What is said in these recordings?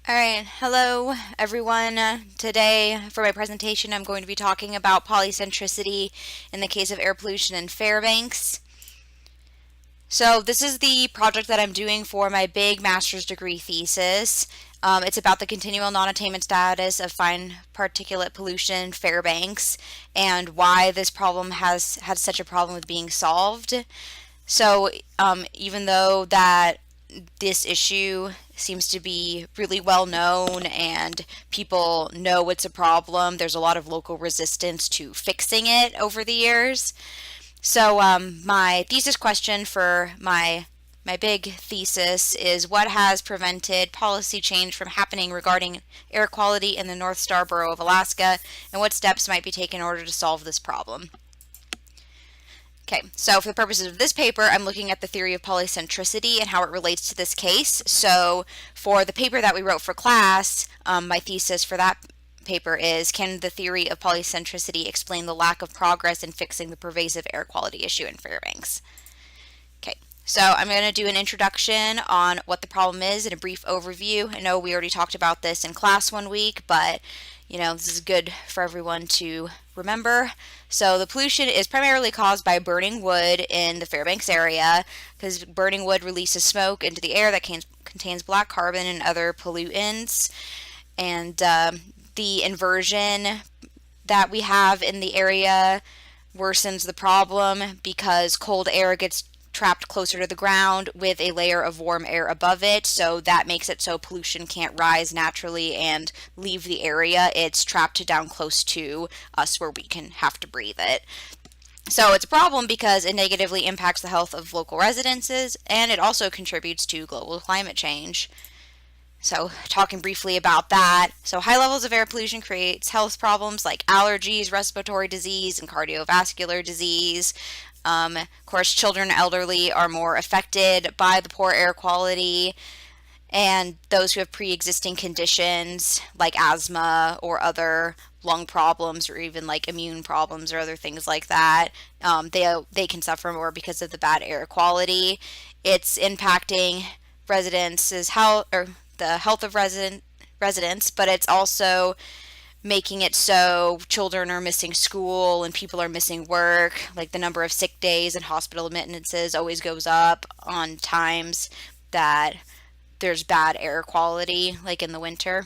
Alright, hello everyone. Today for my presentation I'm going to be talking about polycentricity in the case of air pollution in Fairbanks. So this is the project that I'm doing for my big master's degree thesis. It's about the continual non-attainment status of fine particulate pollution in Fairbanks and why this problem has had such a problem with being solved. So even though that this issue seems to be really well known and people know it's a problem, there's a lot of local resistance to fixing it over the years. So my thesis question for my big thesis is what has prevented policy change from happening regarding air quality in the North Star borough of Alaska, and what steps might be taken in order to solve this problem. Okay, so for the purposes of this paper, I'm looking at the theory of polycentricity and how it relates to this case. So for the paper that we wrote for class, my thesis for that paper is, can the theory of polycentricity explain the lack of progress in fixing the pervasive air quality issue in Fairbanks? Okay, so I'm going to do an introduction on what the problem is and a brief overview. I know we already talked about this in class one week, but this is good for everyone to remember. So the pollution is primarily caused by burning wood in the Fairbanks area, because burning wood releases smoke into the air that contains black carbon and other pollutants. And the inversion that we have in the area worsens the problem because cold air gets trapped closer to the ground with a layer of warm air above it, so that makes it so pollution can't rise naturally and leave the area. It's trapped down close to us where we can have to breathe it. So it's a problem because it negatively impacts the health of local residences, and it also contributes to global climate change. So talking briefly about that, so high levels of air pollution creates health problems like allergies, respiratory disease, and cardiovascular disease. Of course, children and elderly are more affected by the poor air quality, and those who have pre-existing conditions like asthma or other lung problems or even like immune problems or other things like that, they can suffer more because of the bad air quality. It's impacting residents' health, or the health of residents, but it's also making it so children are missing school and people are missing work. Like the number of sick days and hospital admittances always goes up on times that there's bad air quality, like in the winter.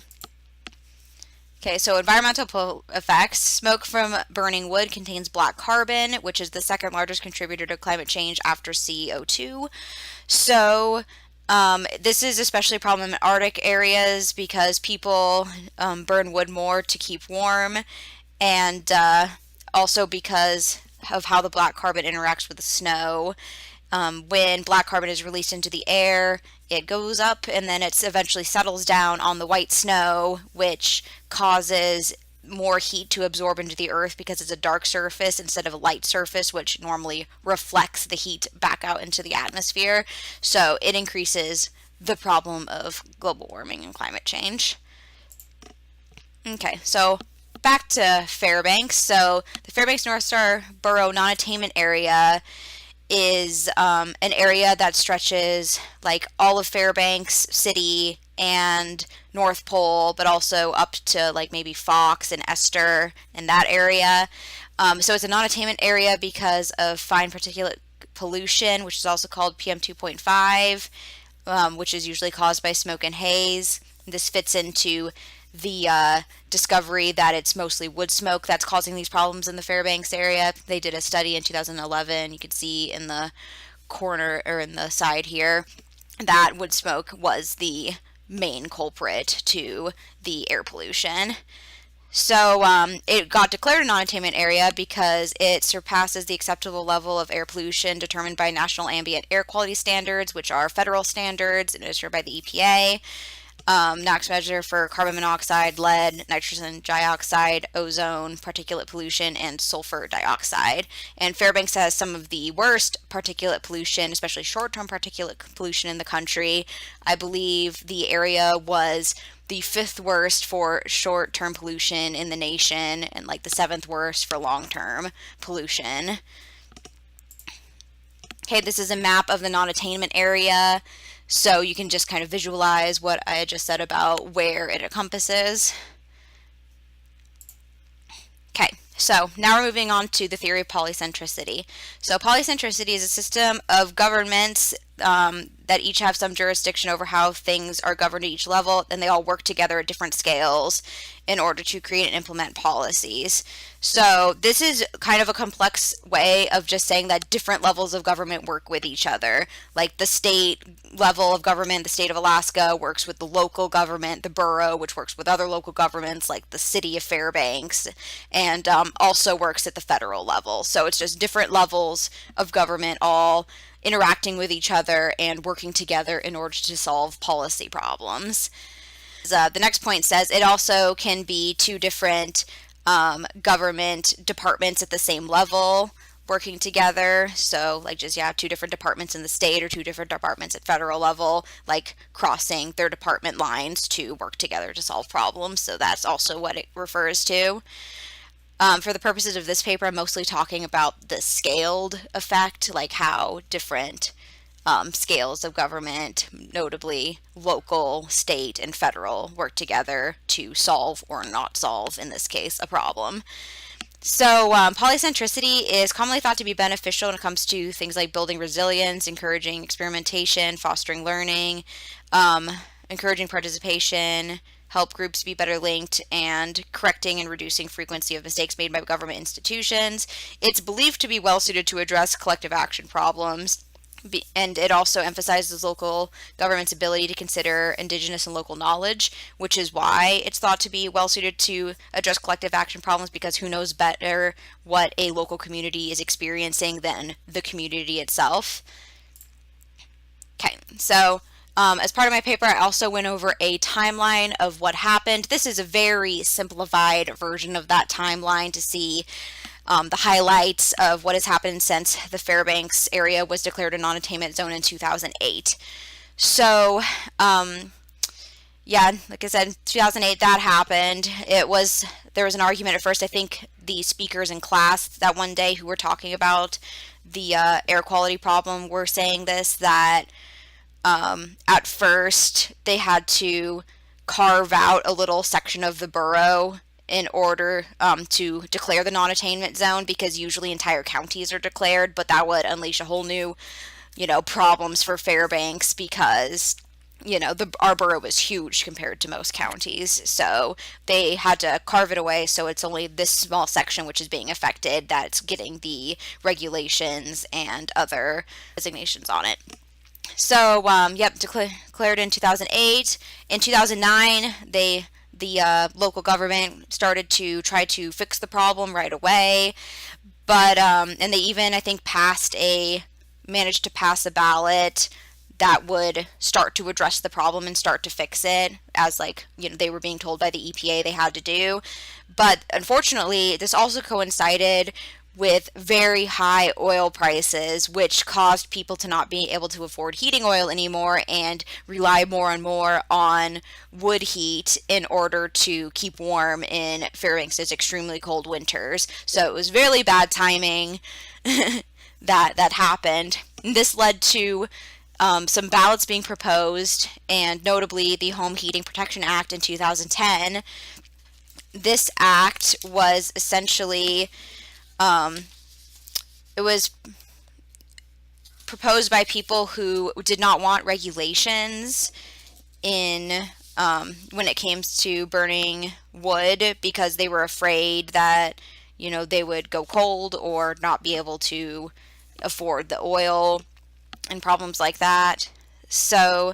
Okay, so environmental effects. Smoke from burning wood contains black carbon, which is the second largest contributor to climate change after CO2. So this is especially a problem in Arctic areas because people burn wood more to keep warm, and also because of how the black carbon interacts with the snow. When black carbon is released into the air, it goes up and then it eventually settles down on the white snow, which causes more heat to absorb into the earth because it's a dark surface instead of a light surface, which normally reflects the heat back out into the atmosphere. So it increases the problem of global warming and climate change. Okay, so back to Fairbanks. So the Fairbanks North Star Borough non-attainment area is an area that stretches like all of Fairbanks City and North Pole, but also up to like maybe Fox and Esther and that area. So it's a non-attainment area because of fine particulate pollution, which is also called PM 2.5, which is usually caused by smoke and haze. This fits into the discovery that it's mostly wood smoke that's causing these problems in the Fairbanks area. They did a study in 2011. You could see in the corner or in the side here that wood smoke was the main culprit to the air pollution. So it got declared a non-attainment area because it surpasses the acceptable level of air pollution determined by National Ambient Air Quality Standards, which are federal standards administered by the EPA. NOx measure for carbon monoxide, lead, nitrogen dioxide, ozone, particulate pollution, and sulfur dioxide. And Fairbanks has some of the worst particulate pollution, especially short-term particulate pollution in the country. I believe the area was the 5th worst for short-term pollution in the nation and like the 7th worst for long-term pollution. Okay, this is a map of the non-attainment area. So you can just kind of visualize what I just said about where it encompasses. Okay, so now we're moving on to the theory of polycentricity. So polycentricity is a system of governments that each have some jurisdiction over how things are governed at each level, and they all work together at different scales in order to create and implement policies. So this is kind of a complex way of just saying that different levels of government work with each other. Like the state level of government, the state of Alaska works with the local government, the borough, which works with other local governments like the city of Fairbanks, and also works at the federal level. So it's just different levels of government all interacting with each other and working together in order to solve policy problems. The next point says it also can be two different government departments at the same level working together. So like just, yeah, two different departments in the state or two different departments at federal level, like crossing their department lines to work together to solve problems. So that's also what it refers to. For the purposes of this paper, I'm mostly talking about the scaled effect, like how different scales of government, notably local, state, and federal, work together to solve or not solve, in this case, a problem. So polycentricity is commonly thought to be beneficial when it comes to things like building resilience, encouraging experimentation, fostering learning, encouraging participation, help groups be better linked, and correcting and reducing frequency of mistakes made by government institutions. It's believed to be well suited to address collective action problems, and it also emphasizes local government's ability to consider indigenous and local knowledge, which is why it's thought to be well suited to address collective action problems, because who knows better what a local community is experiencing than the community itself. Okay, so as part of my paper, I also went over a timeline of what happened. This is a very simplified version of that timeline to see the highlights of what has happened since the Fairbanks area was declared a non-attainment zone in 2008. So, yeah, like I said, 2008 that happened. There was an argument at first. I think the speakers in class that one day who were talking about the air quality problem were saying this, that at first they had to carve out a little section of the borough in order to declare the non-attainment zone, because usually entire counties are declared, but that would unleash a whole new, problems for Fairbanks, because our borough was huge compared to most counties, so they had to carve it away, so it's only this small section which is being affected that's getting the regulations and other designations on it. So, declared in 2008. In 2009, the local government started to try to fix the problem right away, but and they even, I think, managed to pass a ballot that would start to address the problem and start to fix it, as they were being told by the EPA they had to do. But unfortunately, this also coincided with very high oil prices, which caused people to not be able to afford heating oil anymore and rely more and more on wood heat in order to keep warm in Fairbanks' extremely cold winters. So it was really bad timing that happened. This led to some ballots being proposed, and notably the Home Heating Protection Act in 2010. This act was essentially it was proposed by people who did not want regulations in when it came to burning wood, because they were afraid that they would go cold or not be able to afford the oil and problems like that. So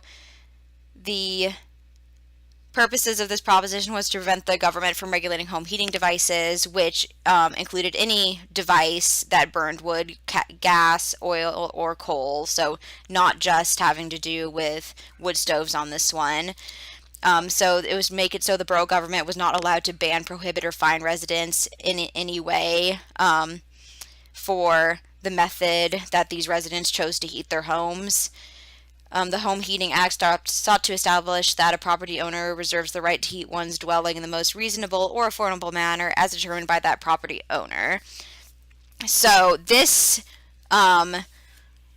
the purposes of this proposition was to prevent the government from regulating home heating devices, which included any device that burned wood, gas, oil, or coal, so not just having to do with wood stoves on this one. So it was make it so the borough government was not allowed to ban, prohibit, or fine residents in any way for the method that these residents chose to heat their homes. The Home Heating Act sought to establish that a property owner reserves the right to heat one's dwelling in the most reasonable or affordable manner as determined by that property owner. So this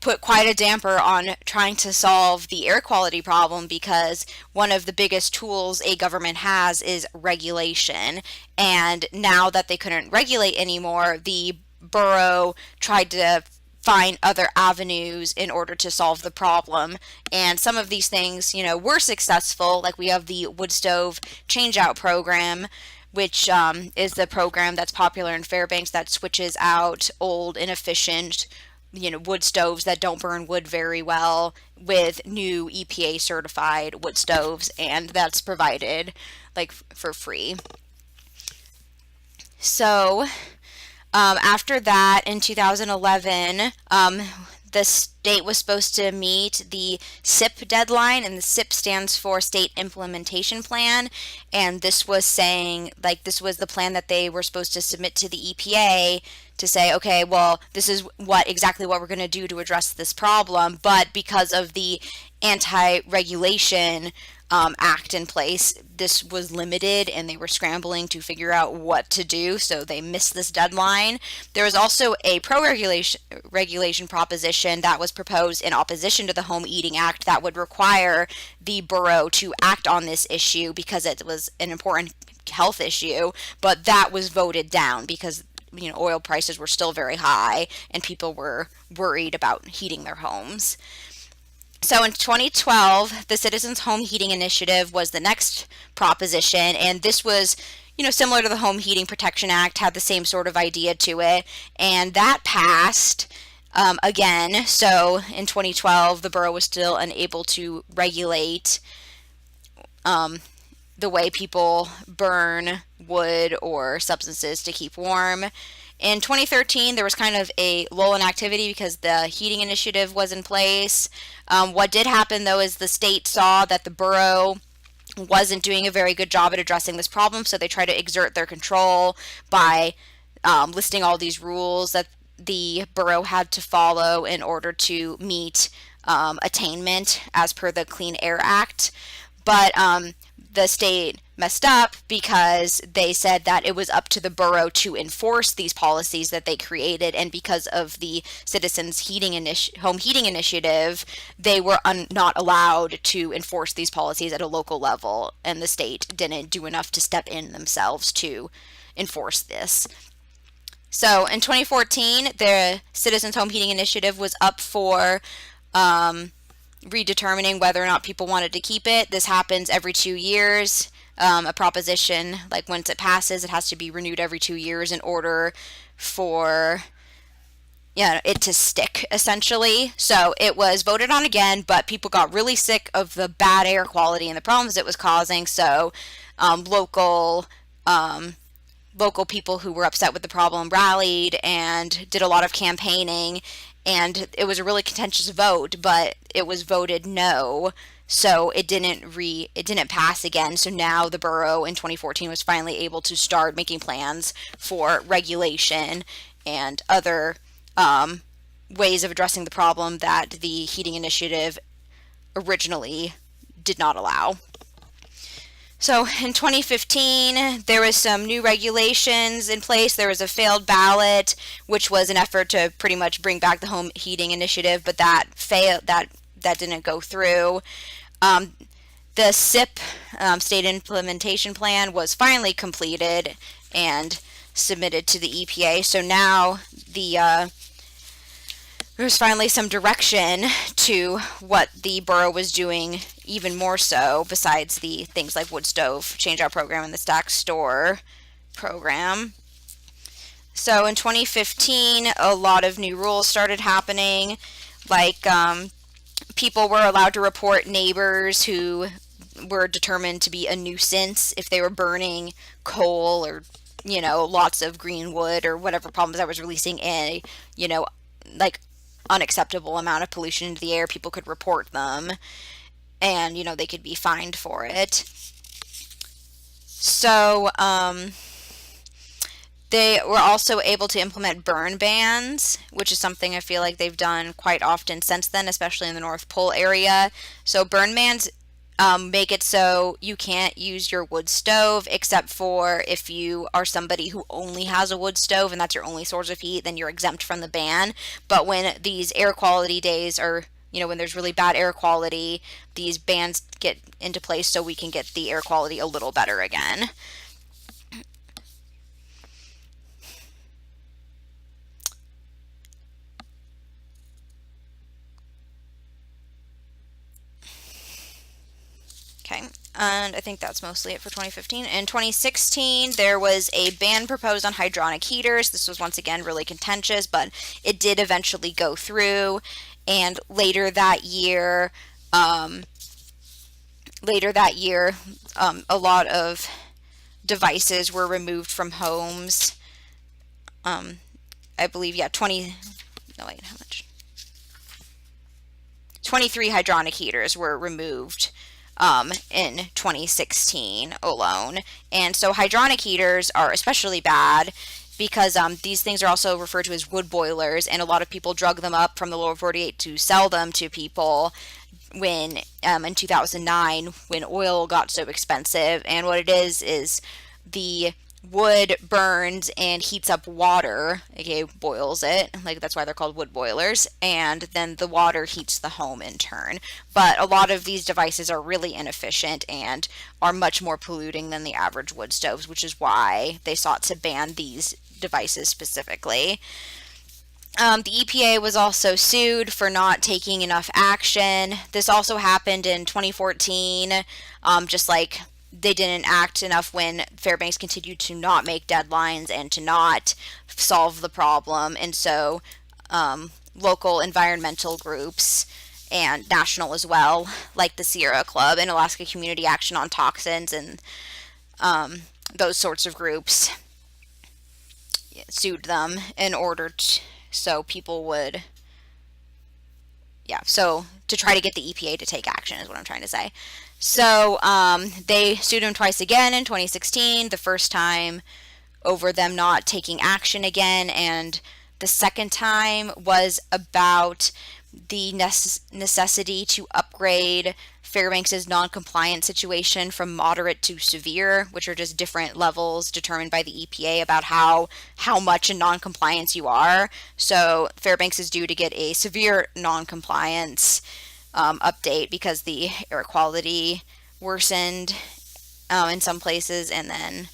put quite a damper on trying to solve the air quality problem, because one of the biggest tools a government has is regulation. And now that they couldn't regulate anymore, the borough tried to find other avenues in order to solve the problem. And some of these things, were successful. Like, we have the wood stove change-out program, which is the program that's popular in Fairbanks that switches out old, inefficient, wood stoves that don't burn wood very well with new EPA certified wood stoves, and that's provided like for free. So after that, in 2011, the state was supposed to meet the SIP deadline, and the SIP stands for State Implementation Plan. And this was saying, like, this was the plan that they were supposed to submit to the EPA to say, okay, well, this is exactly what we're going to do to address this problem. But because of the anti-regulation act in place, this was limited, and they were scrambling to figure out what to do, so they missed this deadline. There was also a pro-regulation proposition that was proposed in opposition to the Home Heating Act that would require the borough to act on this issue because it was an important health issue, but that was voted down because oil prices were still very high and people were worried about heating their homes. So in 2012, the Citizens Home Heating Initiative was the next proposition, and this was, similar to the Home Heating Protection Act, had the same sort of idea to it, and that passed again. So in 2012, the borough was still unable to regulate the way people burn wood or substances to keep warm. In 2013, there was kind of a lull in activity because the heating initiative was in place. What did happen, though, is the state saw that the borough wasn't doing a very good job at addressing this problem, so they tried to exert their control by listing all these rules that the borough had to follow in order to meet attainment as per the Clean Air Act. But the state messed up because they said that it was up to the borough to enforce these policies that they created, and because of the Citizens Home Heating Initiative, they were not allowed to enforce these policies at a local level, and the state didn't do enough to step in themselves to enforce this. So in 2014, the Citizens Home Heating Initiative was up for redetermining whether or not people wanted to keep it. This happens every 2 years. A proposition, like, once it passes, it has to be renewed every 2 years in order for it to stick, essentially. So it was voted on again, but people got really sick of the bad air quality and the problems it was causing. So local people who were upset with the problem rallied and did a lot of campaigning, and it was a really contentious vote, but it was voted no. So it didn't pass again. So now the borough in 2014 was finally able to start making plans for regulation and other ways of addressing the problem that the heating initiative originally did not allow. So in 2015, there was some new regulations in place. There was a failed ballot, which was an effort to pretty much bring back the home heating initiative, but that failed. That didn't go through. The SIP, State Implementation Plan, was finally completed and submitted to the EPA. So now there's finally some direction to what the borough was doing, even more so, besides the things like wood stove change-out program and the stack store program. So in 2015, a lot of new rules started happening, like people were allowed to report neighbors who were determined to be a nuisance if they were burning coal or, lots of green wood or whatever problems that was releasing a, like, unacceptable amount of pollution into the air. People could report them, and they could be fined for it. So they were also able to implement burn bans, which is something I feel like they've done quite often since then, especially in the North Pole area. So burn bans make it so you can't use your wood stove, except for if you are somebody who only has a wood stove and that's your only source of heat, then you're exempt from the ban. But when these air quality days are, when there's really bad air quality, these bans get into place so we can get the air quality a little better again. Okay, and I think that's mostly it for 2015. In 2016, there was a ban proposed on hydronic heaters. This was once again really contentious, but it did eventually go through. And later that year, a lot of devices were removed from homes. I believe, yeah, 23 hydronic heaters were removed in 2016 alone. And so hydronic heaters are especially bad because these things are also referred to as wood boilers, and a lot of people drug them up from the lower 48 to sell them to people when in 2009 when oil got so expensive. And what it is the wood burns and heats up water, aka boils it, like that's why they're called wood boilers, and then the water heats the home in turn. But a lot of these devices are really inefficient and are much more polluting than the average wood stoves, which is why they sought to ban these devices specifically. The EPA was also sued for not taking enough action. This also happened in 2014, just like they didn't act enough when Fairbanks continued to not make deadlines and to not solve the problem. And so local environmental groups and national as well, like the Sierra Club and Alaska Community Action on Toxins and those sorts of groups, sued them in order to, so people would, so to try to get the EPA to take action is what I'm trying to say. So they sued him twice again in 2016, the first time over them not taking action again, and the second time was about the necessity to upgrade Fairbanks' non-compliant situation from moderate to severe, which are just different levels determined by the EPA about how much in non-compliance you are. So Fairbanks is due to get a severe non-compliance update because the air quality worsened in some places, and then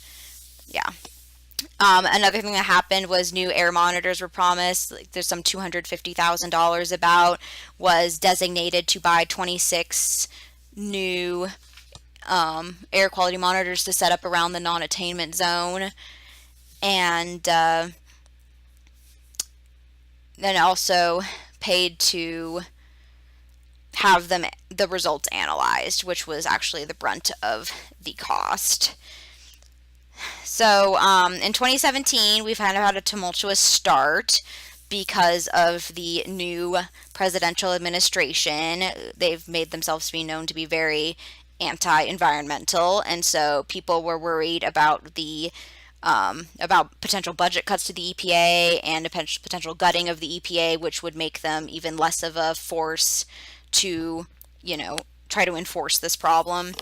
another thing that happened was new air monitors were promised. Like, there's some $250,000 about was designated to buy 26 new air quality monitors to set up around the non-attainment zone, and then also paid to have the results analyzed, which was actually the brunt of the cost. So in 2017, we've had a tumultuous start because of the new presidential administration. They've made themselves be known to be very anti-environmental, and so people were worried about about potential budget cuts to the EPA and a potential gutting of the EPA, which would make them even less of a force to, try to enforce this problem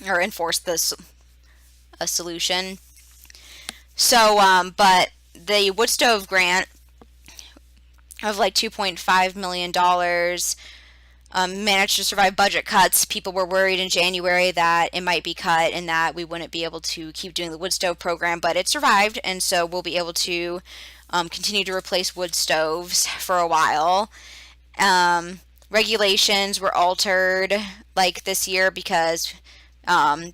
or enforce this a solution. So, but the wood stove grant of like $2.5 million managed to survive budget cuts. People were worried in January that it might be cut and that we wouldn't be able to keep doing the wood stove program, but it survived, and so we'll be able to continue to replace wood stoves for a while. Regulations were altered like this year because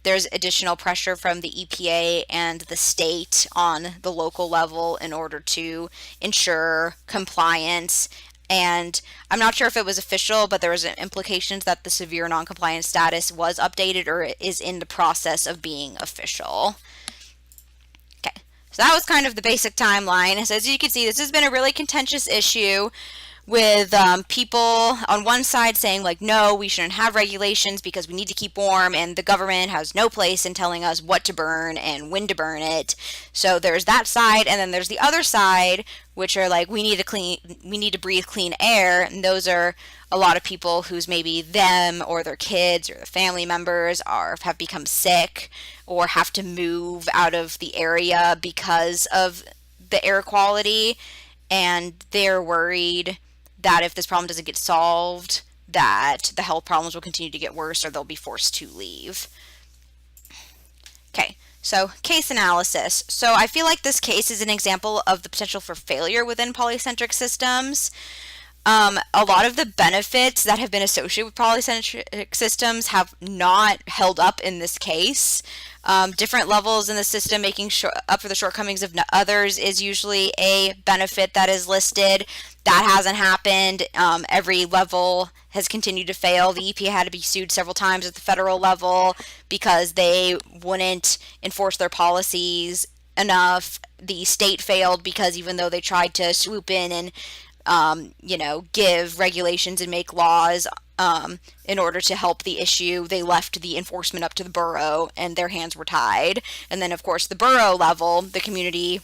there's additional pressure from the EPA and the state on the local level in order to ensure compliance. And I'm not sure if it was official, but there was implications that the severe non-compliance status was updated or is in the process of being official. Okay, so that was kind of the basic timeline. So as you can see, this has been a really contentious issue with people on one side saying like, no, we shouldn't have regulations because we need to keep warm, and the government has no place in telling us what to burn and when to burn it. So there's that side, and then there's the other side, which are like, we need to breathe clean air, and those are a lot of people who's maybe them or their kids or their family members have become sick or have to move out of the area because of the air quality, and they're worried that if this problem doesn't get solved, that the health problems will continue to get worse or they'll be forced to leave. Okay, so case analysis. So I feel like this case is an example of the potential for failure within polycentric systems. A lot of the benefits that have been associated with polycentric systems have not held up in this case. Different levels in the system making up for the shortcomings of others is usually a benefit that is listed. That hasn't happened. Every level has continued to fail. The EPA had to be sued several times at the federal level because they wouldn't enforce their policies enough. The state failed because even though they tried to swoop in and give regulations and make laws in order to help the issue, they left the enforcement up to the borough and their hands were tied. And then, of course, the borough level, the community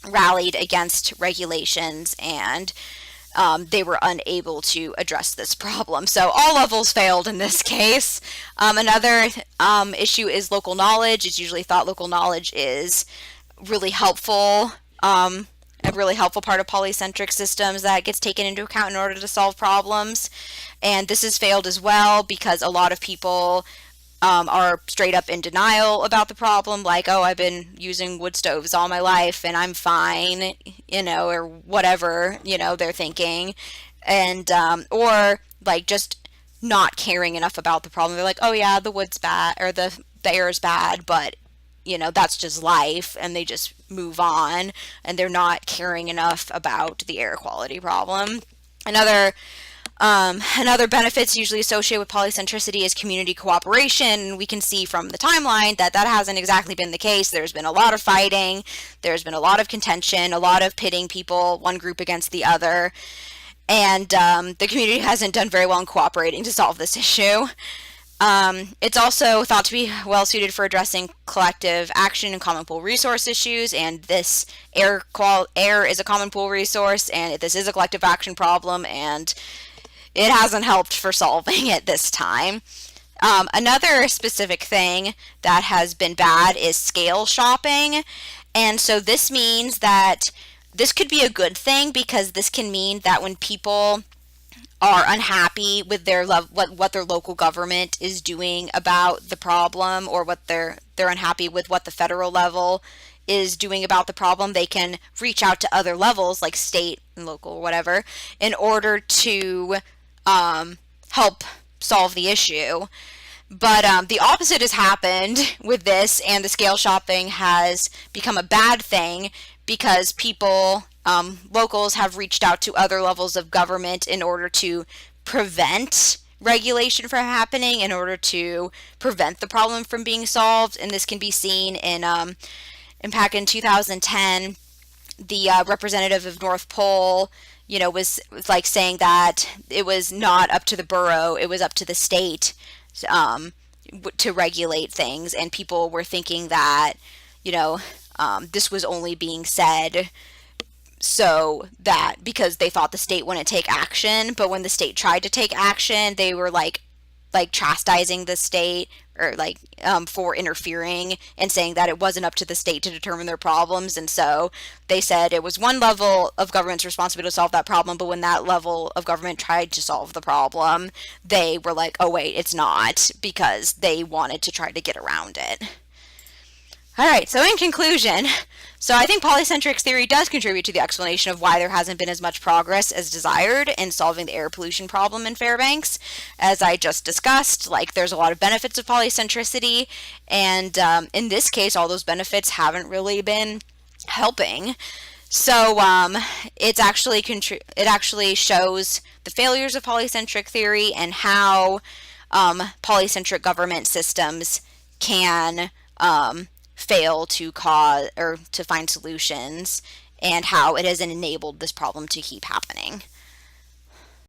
rallied against regulations and they were unable to address this problem. So all levels failed in this case. Another issue is local knowledge. It's usually thought local knowledge is really helpful. A really helpful part of polycentric systems that gets taken into account in order to solve problems. And this has failed as well because a lot of people are straight up in denial about the problem, like, oh, I've been using wood stoves all my life and I'm fine, or whatever, they're thinking. And, or like just not caring enough about the problem. They're like, oh yeah, the wood's bad or the air is bad, but that's just life, and they just move on, and they're not caring enough about the air quality problem. Another benefits usually associated with polycentricity is community cooperation. We can see from the timeline that hasn't exactly been the case. There's been a lot of fighting, there's been a lot of contention, a lot of pitting people, one group against the other, and the community hasn't done very well in cooperating to solve this issue. It's also thought to be well suited for addressing collective action and common pool resource issues, and this air is a common pool resource, and this is a collective action problem, and it hasn't helped for solving it this time. Another specific thing that has been bad is scale shopping, and so this means that this could be a good thing because this can mean that when people are unhappy with their what their local government is doing about the problem, or what they're unhappy with what the federal level is doing about the problem, they can reach out to other levels like state and local or whatever in order to help solve the issue. But the opposite has happened with this, and the scale shopping has become a bad thing because people, locals, have reached out to other levels of government in order to prevent regulation from happening, in order to prevent the problem from being solved. And this can be seen in back in 2010, the representative of North Pole, was like saying that it was not up to the borough, it was up to the state to regulate things, and people were thinking that this was only being said so that because they thought the state wouldn't take action. But when the state tried to take action, they were like chastising the state, or for interfering, and saying that it wasn't up to the state to determine their problems. And so they said it was one level of government's responsibility to solve that problem, but when that level of government tried to solve the problem, they were like, oh wait, it's not, because they wanted to try to get around it. All right, so in conclusion, so I think polycentric theory does contribute to the explanation of why there hasn't been as much progress as desired in solving the air pollution problem in Fairbanks. As I just discussed, there's a lot of benefits of polycentricity, and in this case, all those benefits haven't really been helping. So it actually shows the failures of polycentric theory and how polycentric government systems can fail to find solutions, and how it has enabled this problem to keep happening.